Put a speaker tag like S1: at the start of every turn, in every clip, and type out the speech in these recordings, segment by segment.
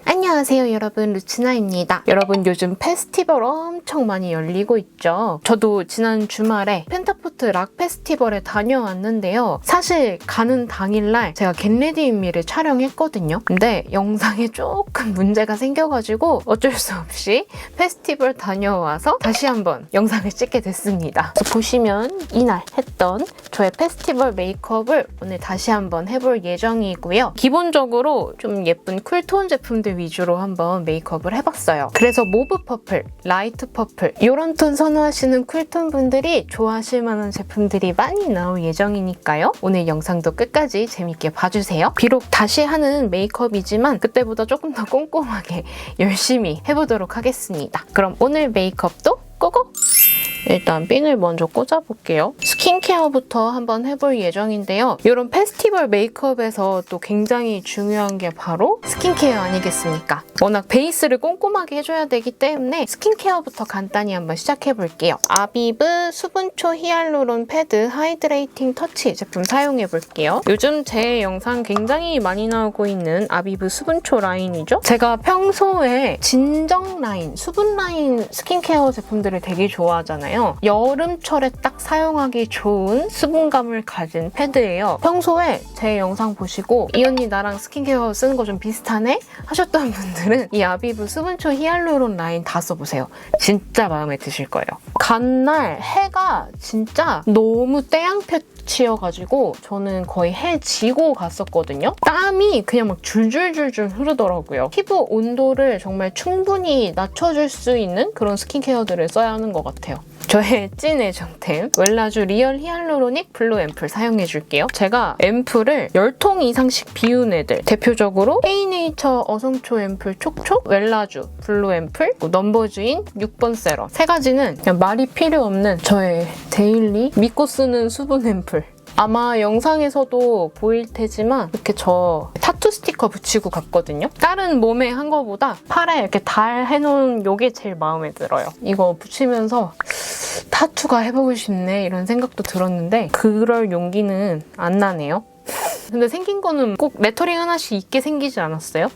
S1: 안녕하세요 여러분 루츠나입니다. 여러분 요즘 페스티벌 엄청 많이 열리고 있죠. 저도 지난 주말에 펜타포트 락 페스티벌에 다녀왔는데요. 사실 가는 당일날 제가 겟레디 윗미를 촬영했거든요. 근데 영상에 조금 문제가 생겨가지고 어쩔 수 없이 페스티벌 다녀와서 다시 한번 영상을 찍게 됐습니다. 그래서 보시면 이날 했던 저의 페스티벌 메이크업을 오늘 다시 한번 해볼 예정이고요. 기본적으로 좀 예쁜 쿨톤 제품들 위주로 한번 메이크업을 해봤어요. 그래서 모브 퍼플, 라이트 퍼플 이런 톤 선호하시는 쿨톤 분들이 좋아하실 만한 제품들이 많이 나올 예정이니까요. 오늘 영상도 끝까지 재밌게 봐주세요. 비록 다시 하는 메이크업이지만 그때보다 조금 더 꼼꼼하게 열심히 해보도록 하겠습니다. 그럼 오늘 메이크업도 고고! 일단 핀을 먼저 꽂아볼게요. 스킨케어부터 한번 해볼 예정인데요. 이런 페스티벌 메이크업에서 또 굉장히 중요한 게 바로 스킨케어 아니겠습니까? 워낙 베이스를 꼼꼼하게 해줘야 되기 때문에 스킨케어부터 간단히 한번 시작해볼게요. 아비브 수분초 히알루론 패드 하이드레이팅 터치 제품 사용해볼게요. 요즘 제 영상 굉장히 많이 나오고 있는 아비브 수분초 라인이죠. 제가 평소에 진정 라인, 수분 라인 스킨케어 제품들을 되게 좋아하잖아요. 여름철에 딱 사용하기 좋은 수분감을 가진 패드예요. 평소에 제 영상 보시고 이 언니 나랑 스킨케어 쓰는 거 좀 비슷하네? 하셨던 분들은 이 아비브 수분초 히알루론 라인 다 써보세요. 진짜 마음에 드실 거예요. 간날 해가 진짜 너무 떼양볕이어가지고 저는 거의 해 지고 갔었거든요. 땀이 그냥 막 줄줄줄줄 흐르더라고요. 피부 온도를 정말 충분히 낮춰줄 수 있는 그런 스킨케어들을 써야 하는 것 같아요. 저의 찐 애정템 웰라쥬 리얼 히알루로닉 블루 앰플 사용해줄게요. 제가 앰플을 10통 이상씩 비운 애들 대표적으로 헤이네이처 어성초 앰플 촉촉, 웰라쥬 블루 앰플, 넘버주인 6번 세럼 세 가지는 그냥 말이 필요 없는 저의 데일리 믿고 쓰는 수분 앰플. 아마 영상에서도 보일 테지만 이렇게 저 타투 스티커 붙이고 갔거든요. 다른 몸에 한 거보다 팔에 이렇게 달 해놓은 요게 제일 마음에 들어요. 이거 붙이면서 타투가 해보고 싶네 이런 생각도 들었는데 그럴 용기는 안 나네요. 근데 생긴 거는 꼭 레터링 하나씩 있게 생기지 않았어요?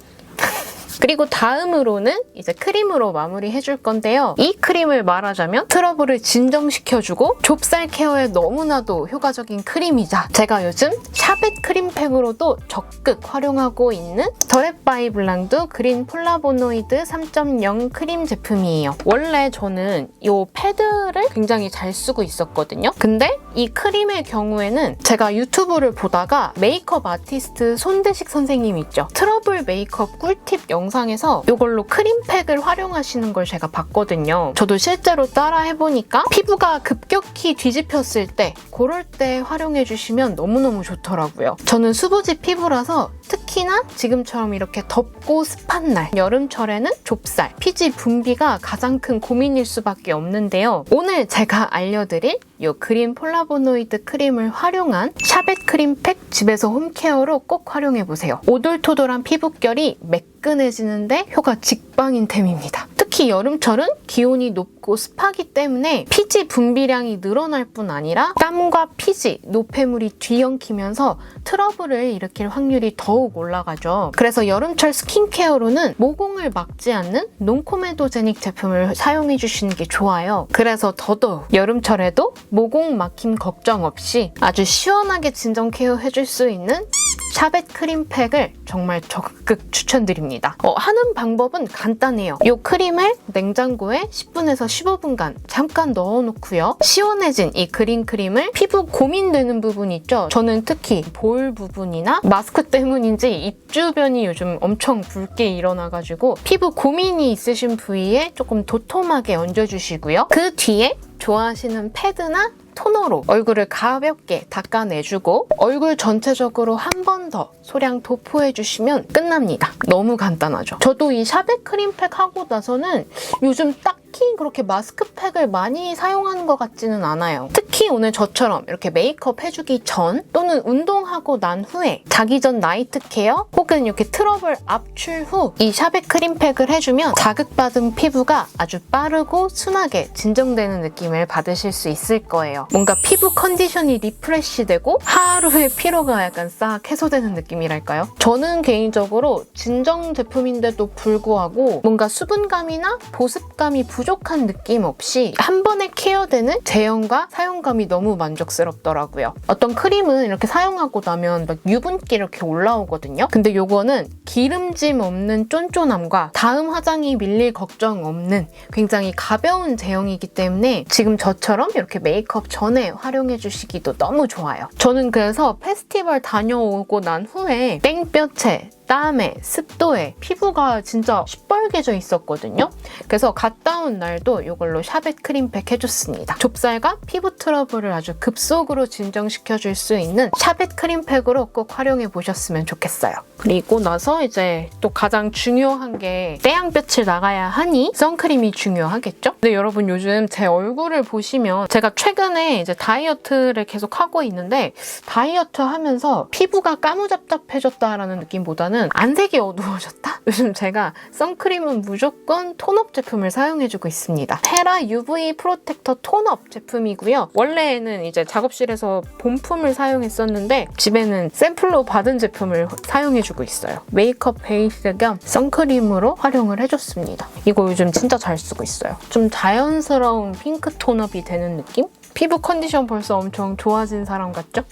S1: 그리고 다음으로는 이제 크림으로 마무리해줄 건데요. 이 크림을 말하자면 트러블을 진정시켜주고 좁쌀 케어에 너무나도 효과적인 크림이자 제가 요즘 샤벳 크림팩으로도 적극 활용하고 있는 더랩바이 블랑드 그린 폴라보노이드 3.0 크림 제품이에요. 원래 저는 이 패드를 굉장히 잘 쓰고 있었거든요. 근데 이 크림의 경우에는 제가 유튜브를 보다가 메이크업 아티스트 손대식 선생님 있죠. 트러블 메이크업 꿀팁 영상에서 이걸로 크림팩을 활용하시는 걸 제가 봤거든요. 저도 실제로 따라 해보니까 피부가 급격히 뒤집혔을 때 그럴 때 활용해주시면 너무너무 좋더라고요. 저는 수부지 피부라서 특히나 지금처럼 이렇게 덥고 습한 날 여름철에는 좁쌀, 피지 분비가 가장 큰 고민일 수밖에 없는데요. 오늘 제가 알려드릴 이 그린 폴라보노이드 크림을 활용한 샤벳 크림팩 집에서 홈케어로 꼭 활용해보세요. 오돌토돌한 피부결이 매끈해지는데 효과 직방인 템입니다. 특히 여름철은 기온이 높고 습하기 때문에 피지 분비량이 늘어날 뿐 아니라 땀과 피지, 노폐물이 뒤엉키면서 트러블을 일으킬 확률이 더욱 올라가죠. 그래서 여름철 스킨케어로는 모공을 막지 않는 논코메도제닉 제품을 사용해주시는 게 좋아요. 그래서 더더욱 여름철에도 모공 막힘 걱정 없이 아주 시원하게 진정 케어 해줄 수 있는 샤벳 크림팩을 정말 적극 추천드립니다. 하는 방법은 간단해요. 이 크림을 냉장고에 10분에서 15분간 잠깐 넣어놓고요. 시원해진 이 그린 크림을 피부 고민되는 부분 있죠? 저는 특히 볼 부분이나 마스크 때문인지 입 주변이 요즘 엄청 붉게 일어나가지고 피부 고민이 있으신 부위에 조금 도톰하게 얹어주시고요. 그 뒤에 좋아하시는 패드나 토너로 얼굴을 가볍게 닦아내주고 얼굴 전체적으로 한 번 더 소량 도포해주시면 끝납니다. 너무 간단하죠? 저도 이 샤벳 크림팩 하고 나서는 요즘 딱 딱히 그렇게 마스크팩을 많이 사용하는 것 같지는 않아요. 특히 오늘 저처럼 이렇게 메이크업 해주기 전 또는 운동하고 난 후에 자기 전 나이트 케어 혹은 이렇게 트러블 압출 후 이 샤벳 크림팩을 해주면 자극받은 피부가 아주 빠르고 순하게 진정되는 느낌을 받으실 수 있을 거예요. 뭔가 피부 컨디션이 리프레시되고 하루의 피로가 약간 싹 해소되는 느낌이랄까요? 저는 개인적으로 진정 제품인데도 불구하고 뭔가 수분감이나 보습감이 부족한 느낌 없이 한 번에 케어되는 제형과 사용감이 너무 만족스럽더라고요. 어떤 크림은 이렇게 사용하고 나면 막 유분기 이렇게 올라오거든요. 근데 이거는 기름짐 없는 쫀쫀함과 다음 화장이 밀릴 걱정 없는 굉장히 가벼운 제형이기 때문에 지금 저처럼 이렇게 메이크업 전에 활용해 주시기도 너무 좋아요. 저는 그래서 페스티벌 다녀오고 난 후에 땡볕에 땀에 습도에 피부가 진짜 시뻘개져 있었거든요. 그래서 갔다 온 날도 이걸로 샤벳 크림팩 해줬습니다. 좁쌀과 피부 트러블을 아주 급속으로 진정시켜줄 수 있는 샤벳 크림팩으로 꼭 활용해 보셨으면 좋겠어요. 그리고 나서 이제 또 가장 중요한 게 태양볕을 나가야 하니 선크림이 중요하겠죠? 근데 여러분 요즘 제 얼굴을 보시면 제가 최근에 이제 다이어트를 계속 하고 있는데 다이어트 하면서 피부가 까무잡잡해졌다라는 느낌보다는 안색이 어두워졌다? 요즘 제가 선크림은 무조건 톤업 제품을 사용해주고 있습니다. 헤라 UV 프로텍터 톤업 제품이고요. 원래는 이제 작업실에서 본품을 사용했었는데 집에는 샘플로 받은 제품을 사용해주고 있어요. 메이크업 베이스 겸 선크림으로 활용을 해줬습니다. 이거 요즘 진짜 잘 쓰고 있어요. 좀 자연스러운 핑크 톤업이 되는 느낌? 피부 컨디션 벌써 엄청 좋아진 사람 같죠?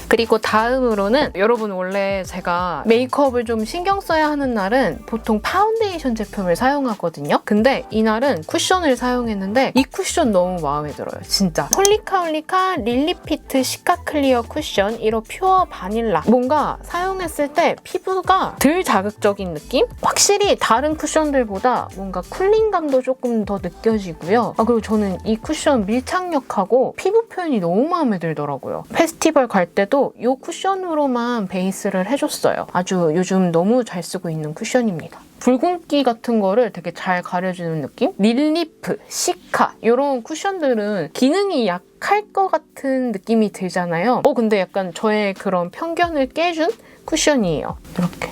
S1: 그리고 다음으로는 여러분 원래 제가 메이크업을 좀 신경 써야 하는 날은 보통 파운데이션 제품을 사용하거든요. 근데 이날은 쿠션을 사용했는데 이 쿠션 너무 마음에 들어요. 진짜. 홀리카 릴리피트 시카 클리어 쿠션 1호 퓨어 바닐라. 뭔가 사용했을 때 피부가 덜 자극적인 느낌? 확실히 다른 쿠션들보다 뭔가 쿨링감도 조금 더 느껴지고요. 그리고 저는 이 쿠션 밀착력하고 피부 표현이 너무 마음에 들더라고요. 페스티벌 갈 때도 이 쿠션으로만 베이스를 해줬어요. 아주 요즘 너무 잘 쓰고 있는 쿠션입니다. 붉은기 같은 거를 되게 잘 가려주는 느낌? 릴리프, 시카 이런 쿠션들은 기능이 약할 것 같은 느낌이 들잖아요. 근데 약간 저의 그런 편견을 깨준 쿠션이에요. 이렇게.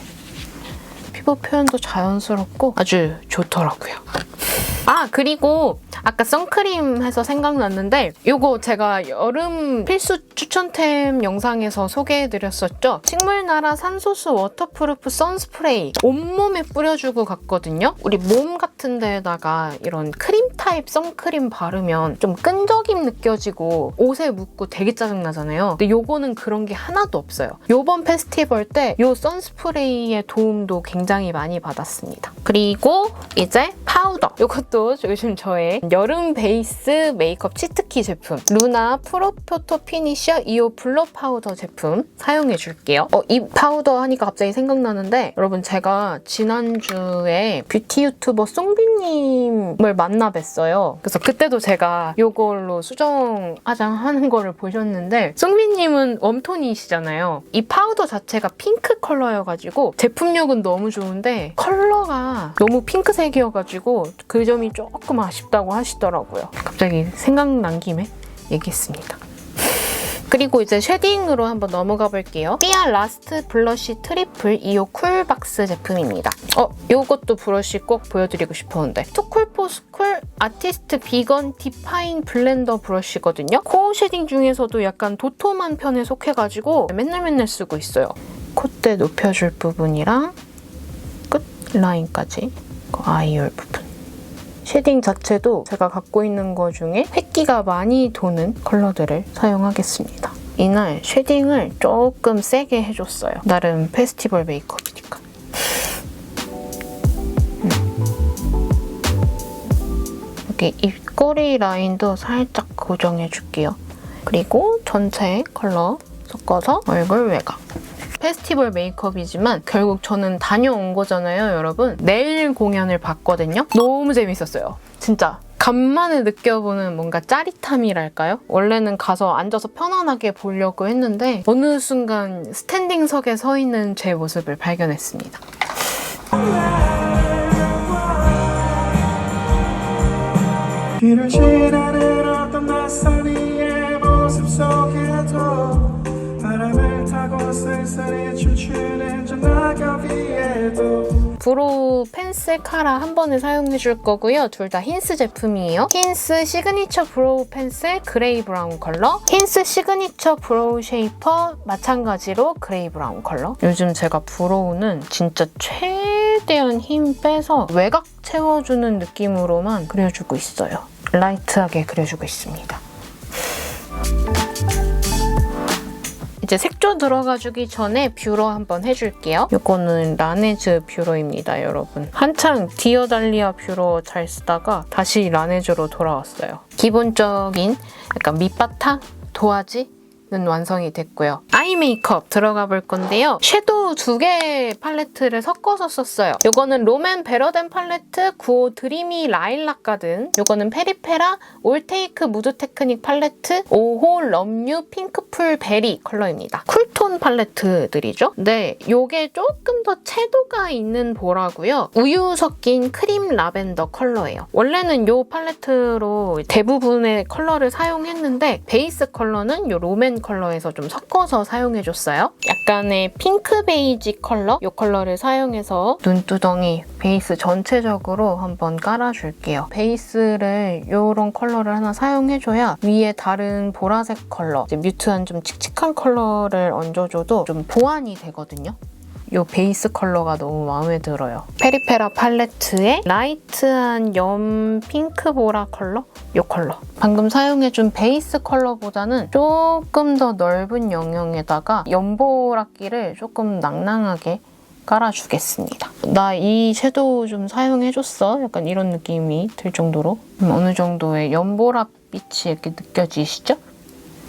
S1: 피부 표현도 자연스럽고 아주 좋더라고요. 그리고 아까 선크림 해서 생각났는데 이거 제가 여름 필수 추천템 영상에서 소개해드렸었죠. 식물나라 산소수 워터프루프 선스프레이 온몸에 뿌려주고 갔거든요. 우리 몸 같은 데에다가 이런 크림 타입 선크림 바르면 좀 끈적임 느껴지고 옷에 묻고 되게 짜증나잖아요. 근데 이거는 그런 게 하나도 없어요. 이번 페스티벌 때 이 선스프레이의 도움도 굉장히 많이 받았습니다. 그리고 이제 파우더. 이것도 요즘 저의 여름 베이스 메이크업 치트키 제품 루나 프로포토 피니셔 2호 블러 파우더 제품 사용해줄게요. 이 파우더 하니까 갑자기 생각나는데 여러분 제가 지난주에 뷰티 유튜버 송비님을 만나 뵀어요. 그래서 그때도 제가 이걸로 수정 화장하는 거를 보셨는데 송비님은 웜톤이시잖아요. 이 파우더 자체가 핑크 컬러여가지고 제품력은 너무 좋은데 컬러가 너무 핑크색이어가지고 그 점이 조금 아쉽다고 하시더라고요. 갑자기 생각난 김에 얘기했습니다. 그리고 이제 쉐딩으로 한번 넘어가 볼게요. 삐아 라스트 블러쉬 트리플 2호 쿨박스 제품입니다. 이것도 브러쉬 꼭 보여드리고 싶었는데 투쿨포스쿨 아티스트 비건 디파인 블렌더 브러쉬거든요. 코어 쉐딩 중에서도 약간 도톰한 편에 속해가지고 맨날 쓰고 있어요. 콧대 높여줄 부분이랑 끝 라인까지 아이홀 부분. 쉐딩 자체도 제가 갖고 있는 거 중에 획기가 많이 도는 컬러들을 사용하겠습니다. 이날 쉐딩을 조금 세게 해줬어요. 나름 페스티벌 메이크업이니까. 여기 입꼬리 라인도 살짝 고정해줄게요. 그리고 전체 컬러 섞어서 얼굴 외곽. 페스티벌 메이크업이지만 결국 저는 다녀온 거잖아요, 여러분. 내일 공연을 봤거든요. 너무 재밌었어요. 진짜. 간만에 느껴보는 뭔가 짜릿함이랄까요? 원래는 가서 앉아서 편안하게 보려고 했는데 어느 순간 스탠딩석에 서 있는 제 모습을 발견했습니다.
S2: 길을 지나는 어떤 낯선 이의 모습 속에도 바람을 타고 쓸쓸히 춤추는 저 낙엽 위에도
S1: 브로우 펜슬 카라 한 번에 사용해 줄 거고요. 둘 다 힌스 제품이에요. 힌스 시그니처 브로우 펜슬 그레이 브라운 컬러, 힌스 시그니처 브로우 쉐이퍼 마찬가지로 그레이 브라운 컬러. 요즘 제가 브로우는 진짜 최대한 힘 빼서 외곽 채워주는 느낌으로만 그려주고 있어요. 라이트하게 그려주고 있습니다. 이제 색조 들어가주기 전에 뷰러 한번 해줄게요. 이거는 라네즈 뷰러입니다, 여러분. 한창 디어달리아 뷰러 잘 쓰다가 다시 라네즈로 돌아왔어요. 기본적인 약간 밑바탕, 도화지 는 완성이 됐고요. 아이 메이크업 들어가 볼 건데요. 섀도우 2개 팔레트를 섞어서 썼어요. 이거는 롬앤 베러덴 팔레트 95 드리미 라일락 가든, 이거는 페리페라 올테이크 무드 테크닉 팔레트 5호 럼유 핑크풀 베리 컬러입니다. 쿨톤 팔레트들이죠. 네, 이게 조금 더 채도가 있는 보라고요. 우유 섞인 크림 라벤더 컬러예요. 원래는 이 팔레트로 대부분의 컬러를 사용했는데 베이스 컬러는 이 롬앤 컬러에서 좀 섞어서 사용해줬어요. 약간의 핑크 베이지 컬러? 이 컬러를 사용해서 눈두덩이 베이스 전체적으로 한번 깔아줄게요. 베이스를 이런 컬러를 하나 사용해줘야 위에 다른 보라색 컬러, 이제 뮤트한 좀 칙칙한 컬러를 얹어줘도 좀 보완이 되거든요. 이 베이스 컬러가 너무 마음에 들어요. 페리페라 팔레트에 라이트한 염 핑크 보라 컬러? 이 컬러. 방금 사용해준 베이스 컬러보다는 조금 더 넓은 영역에다가 연보라기를 조금 낭낭하게 깔아주겠습니다. 나 이 섀도우 좀 사용해줬어? 약간 이런 느낌이 들 정도로 어느 정도의 연보라빛이 이렇게 느껴지시죠?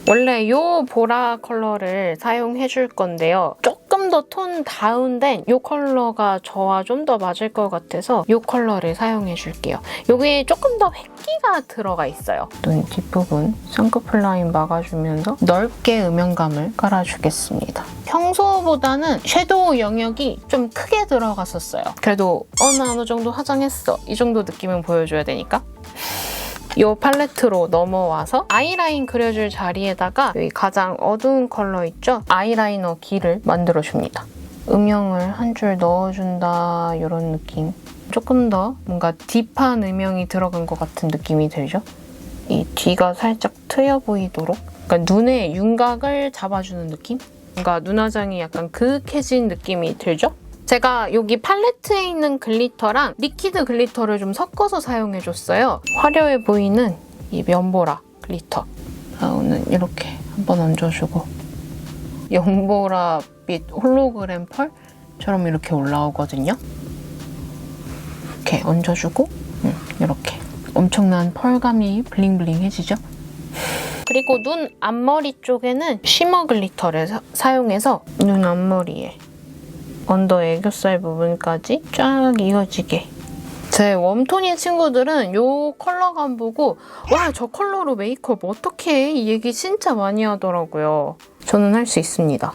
S1: 원래 이 보라 컬러를 사용해줄 건데요. 조금 더 톤 다운된 이 컬러가 저와 좀 더 맞을 것 같아서 이 컬러를 사용해줄게요. 여기에 조금 더 획기가 들어가 있어요. 눈 뒷부분 쌍꺼풀 라인 막아주면서 넓게 음영감을 깔아주겠습니다. 평소보다는 섀도우 영역이 좀 크게 들어갔었어요. 그래도 어느 정도 화장했어. 이 정도 느낌은 보여줘야 되니까. 이 팔레트로 넘어와서 아이라인 그려줄 자리에다가 여기 가장 어두운 컬러 있죠? 아이라이너 길을 만들어줍니다. 음영을 한 줄 넣어준다 이런 느낌. 조금 더 뭔가 딥한 음영이 들어간 것 같은 느낌이 들죠? 이 뒤가 살짝 트여 보이도록 그러니까 눈의 윤곽을 잡아주는 느낌? 뭔가 눈화장이 약간 그윽해진 느낌이 들죠? 제가 여기 팔레트에 있는 글리터랑 리퀴드 글리터를 좀 섞어서 사용해줬어요. 화려해 보이는 이 면보라 글리터. 오늘 이렇게 한번 얹어주고 연보라빛 홀로그램 펄처럼 이렇게 올라오거든요. 이렇게 얹어주고 이렇게 엄청난 펄감이 블링블링해지죠? 그리고 눈 앞머리 쪽에는 쉬머 글리터를 사용해서 눈 앞머리에 언더 애교살 부분까지 쫙 이어지게. 제 웜톤인 친구들은 이 컬러감 보고 와, 저 컬러로 메이크업 어떻게 해? 이 얘기 진짜 많이 하더라고요. 저는 할 수 있습니다.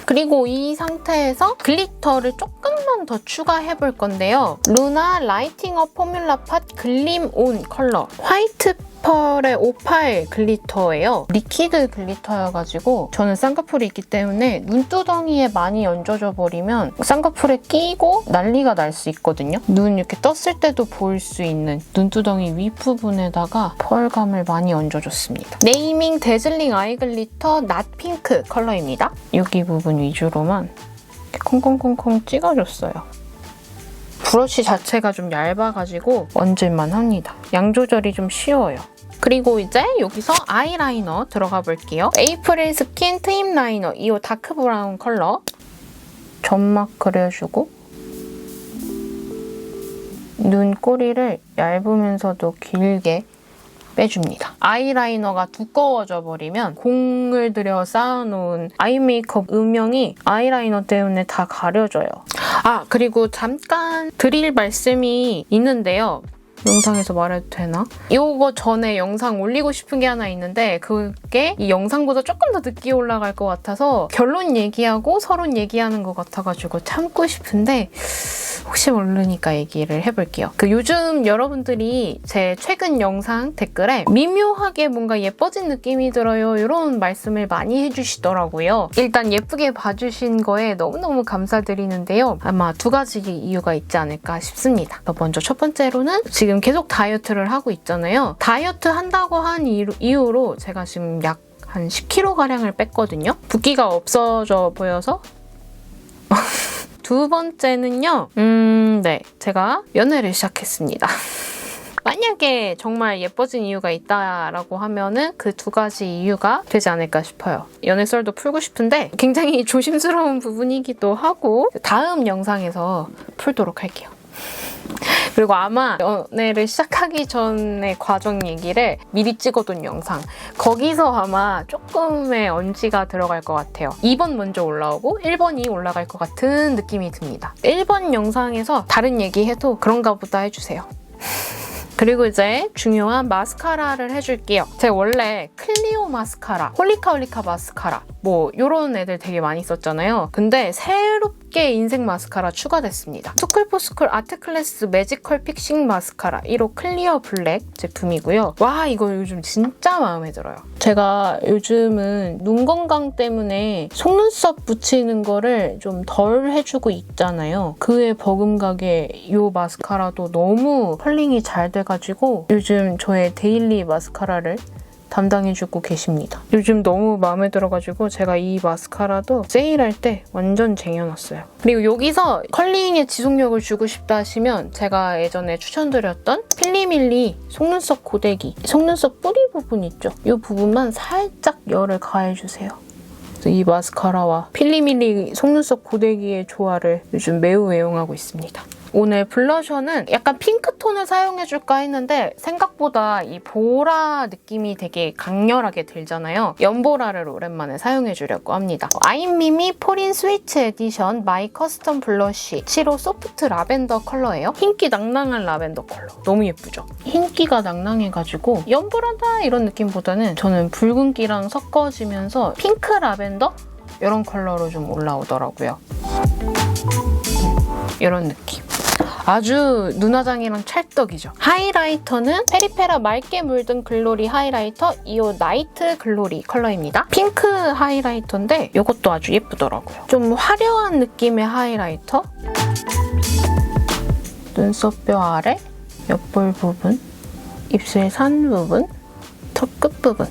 S1: 그리고 이 상태에서 글리터를 조금만 더 추가해볼 건데요. 루나 라이팅업 포뮬라 팟 글림 온 컬러. 화이트 펄의 58 글리터예요. 리퀴드 글리터여가지고 저는 쌍꺼풀이 있기 때문에 눈두덩이에 많이 얹어줘 버리면 쌍꺼풀에 끼고 난리가 날 수 있거든요. 눈 이렇게 떴을 때도 보일 수 있는 눈두덩이 윗부분에다가 펄감을 많이 얹어줬습니다. 네이밍 데즐링 아이 글리터 낫 핑크 컬러입니다. 여기 부분 위주로만 이렇게 콩콩콩콩 찍어줬어요. 브러쉬 자체가 좀 얇아가지고 얹을만 합니다. 양 조절이 좀 쉬워요. 그리고 이제 여기서 아이라이너 들어가 볼게요. 에이프릴 스킨 트임 라이너 이 다크 브라운 컬러 점막 그려주고 눈꼬리를 얇으면서도 길게 빼줍니다. 아이라이너가 두꺼워져 버리면 공을 들여 쌓아놓은 아이 메이크업 음영이 아이라이너 때문에 다 가려져요. 그리고 잠깐 드릴 말씀이 있는데요. 영상에서 말해도 되나? 이거 전에 영상 올리고 싶은 게 하나 있는데 그게 이 영상보다 조금 더 늦게 올라갈 것 같아서 결론 얘기하고 서론 얘기하는 것 같아가지고 참고 싶은데 혹시 모르니까 얘기를 해볼게요. 요즘 여러분들이 제 최근 영상 댓글에 미묘하게 뭔가 예뻐진 느낌이 들어요. 이런 말씀을 많이 해주시더라고요. 일단 예쁘게 봐주신 거에 너무너무 감사드리는데요. 아마 2가지 이유가 있지 않을까 싶습니다. 먼저 첫 번째로는 지금 계속 다이어트를 하고 있잖아요. 다이어트 한다고 한 이유로 제가 지금 약 한 10kg가량을 뺐거든요. 붓기가 없어져 보여서 두 번째는요. 네. 제가 연애를 시작했습니다. 만약에 정말 예뻐진 이유가 있다라고 하면은 그 2가지 이유가 되지 않을까 싶어요. 연애 썰도 풀고 싶은데 굉장히 조심스러운 부분이기도 하고 다음 영상에서 풀도록 할게요. 그리고 아마 연애를 시작하기 전의 과정 얘기를 미리 찍어둔 영상 거기서 아마 조금의 언지가 들어갈 것 같아요. 2번 먼저 올라오고 1번이 올라갈 것 같은 느낌이 듭니다. 1번 영상에서 다른 얘기해도 그런가 보다 해주세요. 그리고 이제 중요한 마스카라를 해줄게요. 제가 원래 클리오 마스카라, 홀리카 마스카라 뭐 이런 애들 되게 많이 썼잖아요. 근데 새롭게 인생 마스카라 추가됐습니다. 스쿨포스쿨 아트클래스 매지컬 픽싱 마스카라 1호 클리어 블랙 제품이고요. 와 이거 요즘 진짜 마음에 들어요. 제가 요즘은 눈 건강 때문에 속눈썹 붙이는 거를 좀 덜 해주고 있잖아요. 그에 버금가게 이 마스카라도 너무 컬링이 잘 돼가지고 요즘 저의 데일리 마스카라를 담당해주고 계십니다. 요즘 너무 마음에 들어가지고 제가 이 마스카라도 세일할 때 완전 쟁여놨어요. 그리고 여기서 컬링의 지속력을 주고 싶다 하시면 제가 예전에 추천드렸던 필리밀리 속눈썹 고데기, 속눈썹 뿌리 부분 있죠? 이 부분만 살짝 열을 가해주세요. 이 마스카라와 필리밀리 속눈썹 고데기의 조화를 요즘 매우 애용하고 있습니다. 오늘 블러셔는 약간 핑크톤을 사용해줄까 했는데 생각보다 이 보라 느낌이 되게 강렬하게 들잖아요. 연보라를 오랜만에 사용해주려고 합니다. 아임미미 포린 스위트 에디션 마이 커스텀 블러쉬 7호 소프트 라벤더 컬러예요. 흰기 낭낭한 라벤더 컬러. 너무 예쁘죠? 흰기가 낭낭해가지고 연보라다 이런 느낌보다는 저는 붉은기랑 섞어지면서 핑크 라벤더? 이런 컬러로 좀 올라오더라고요. 이런 느낌. 아주 눈화장이랑 찰떡이죠. 하이라이터는 페리페라 맑게 물든 글로리 하이라이터 2호 나이트 글로리 컬러입니다. 핑크 하이라이터인데 이것도 아주 예쁘더라고요. 좀 화려한 느낌의 하이라이터. 눈썹뼈 아래, 옆볼 부분, 입술 산 부분, 턱 끝 부분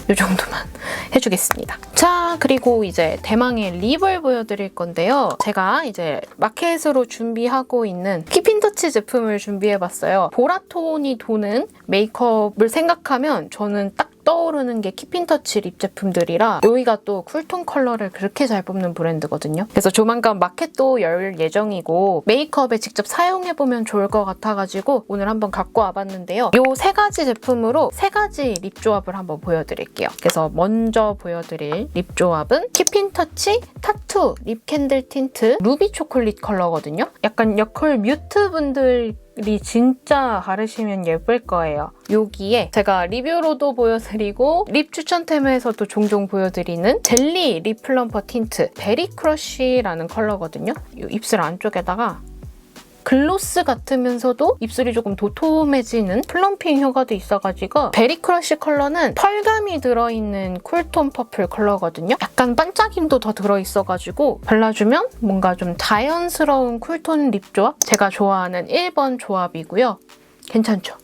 S1: 이 정도만 해주겠습니다. 자, 그리고 이제 대망의 립을 보여드릴 건데요. 제가 이제 마켓으로 준비하고 있는 키핀터치 제품을 준비해봤어요. 보라톤이 도는 메이크업을 생각하면 저는 딱 떠오르는 게 키핀터치 립 제품들이라 여기가 또 쿨톤 컬러를 그렇게 잘 뽑는 브랜드거든요. 그래서 조만간 마켓도 열 예정이고 메이크업에 직접 사용해보면 좋을 것 같아가지고 오늘 한번 갖고 와봤는데요. 이 3가지 제품으로 3가지 립 조합을 한번 보여드릴게요. 그래서 먼저 보여드릴 립 조합은 키핀터치 타투 립 캔들 틴트 루비 초콜릿 컬러거든요. 약간 여컬 뮤트 분들 이 진짜 바르시면 예쁠 거예요. 여기에 제가 리뷰로도 보여드리고 립 추천템에서도 종종 보여드리는 젤리 립 플럼퍼 틴트 베리 크러쉬라는 컬러거든요. 이 입술 안쪽에다가 글로스 같으면서도 입술이 조금 도톰해지는 플럼핑 효과도 있어가지고 베리 크러쉬 컬러는 펄감이 들어있는 쿨톤 퍼플 컬러거든요. 약간 반짝임도 더 들어있어가지고 발라주면 뭔가 좀 자연스러운 쿨톤 립 조합? 제가 좋아하는 1번 조합이고요. 괜찮죠?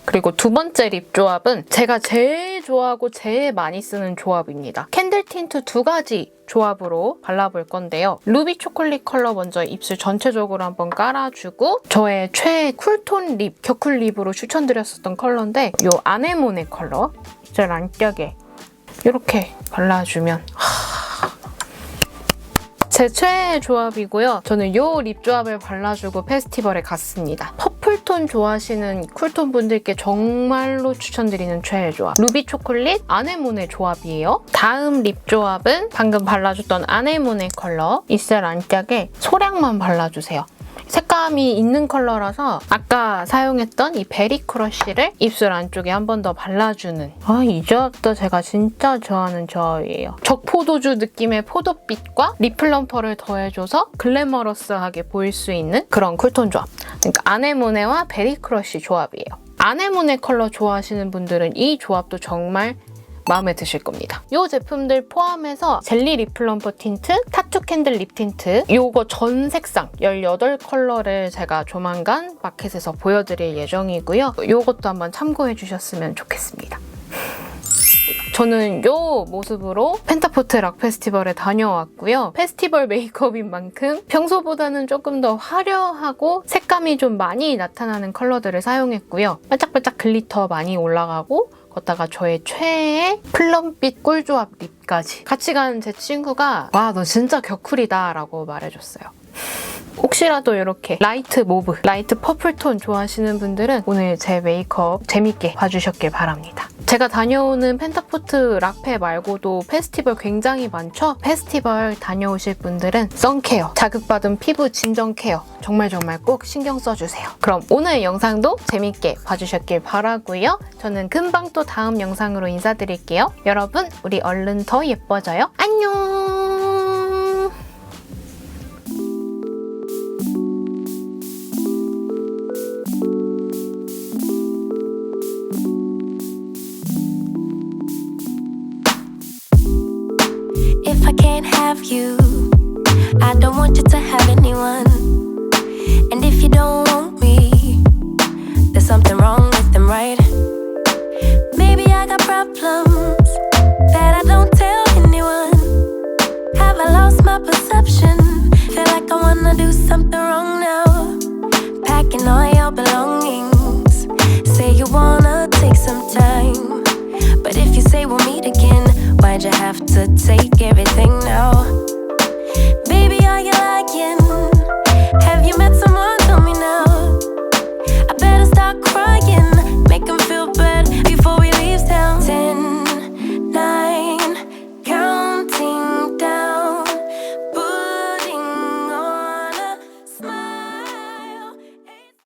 S1: 그리고 2번째 립 조합은 제가 제일 좋아하고 제일 많이 쓰는 조합입니다. 캔들 틴트 2가지 조합으로 발라볼 건데요. 루비 초콜릿 컬러 먼저 입술 전체적으로 한번 깔아주고 저의 최애 쿨톤 립, 겨쿨 립으로 추천드렸었던 컬러인데 이 아네모네 컬러 입술 안쪽에 이렇게 발라주면 제 최애 조합이고요. 저는 이 립 조합을 발라주고 페스티벌에 갔습니다. 퍼플톤 좋아하시는 쿨톤 분들께 정말로 추천드리는 최애 조합. 루비 초콜릿 아네모네 조합이에요. 다음 립 조합은 방금 발라줬던 아네모네 컬러 입술 안짝에 소량만 발라주세요. 색감이 있는 컬러라서 아까 사용했던 이 베리 크러쉬를 입술 안쪽에 한 번 더 발라주는 이 조합도 제가 진짜 좋아하는 조합이에요. 적포도주 느낌의 포도빛과 립 플럼퍼를 더해줘서 글래머러스하게 보일 수 있는 그런 쿨톤 조합. 그러니까 아네모네와 베리 크러쉬 조합이에요. 아네모네 컬러 좋아하시는 분들은 이 조합도 정말 마음에 드실 겁니다. 이 제품들 포함해서 젤리 립 플럼퍼 틴트, 타투 캔들 립 틴트 요거 전 색상 18컬러를 제가 조만간 마켓에서 보여드릴 예정이고요. 요것도 한번 참고해 주셨으면 좋겠습니다. 저는 요 모습으로 펜타포트 락 페스티벌에 다녀왔고요. 페스티벌 메이크업인 만큼 평소보다는 조금 더 화려하고 색감이 좀 많이 나타나는 컬러들을 사용했고요. 반짝반짝 글리터 많이 올라가고 거기다가 저의 최애 플럼빛 꿀조합 립까지 같이 간 제 친구가 와, 너 진짜 격쿨이다 라고 말해줬어요. 혹시라도 이렇게 라이트 모브, 라이트 퍼플톤 좋아하시는 분들은 오늘 제 메이크업 재밌게 봐주셨길 바랍니다. 제가 다녀오는 펜타포트 락페 말고도 페스티벌 굉장히 많죠? 페스티벌 다녀오실 분들은 선케어, 자극받은 피부 진정 케어 정말 꼭 신경 써주세요. 그럼 오늘 영상도 재밌게 봐주셨길 바라고요. 저는 금방 또 다음 영상으로 인사드릴게요. 여러분, 우리 얼른 더 예뻐져요. 안녕!
S3: If I can't have you, I don't want you to have anyone. And if you don't want me, there's something wrong with them, right? Maybe I got problems that I don't tell anyone. Have I lost my perception? Feel like I wanna do something wrong now. Packing all your belongings. Say you wanna take some time, but if you say we'll meet again, why'd you have to take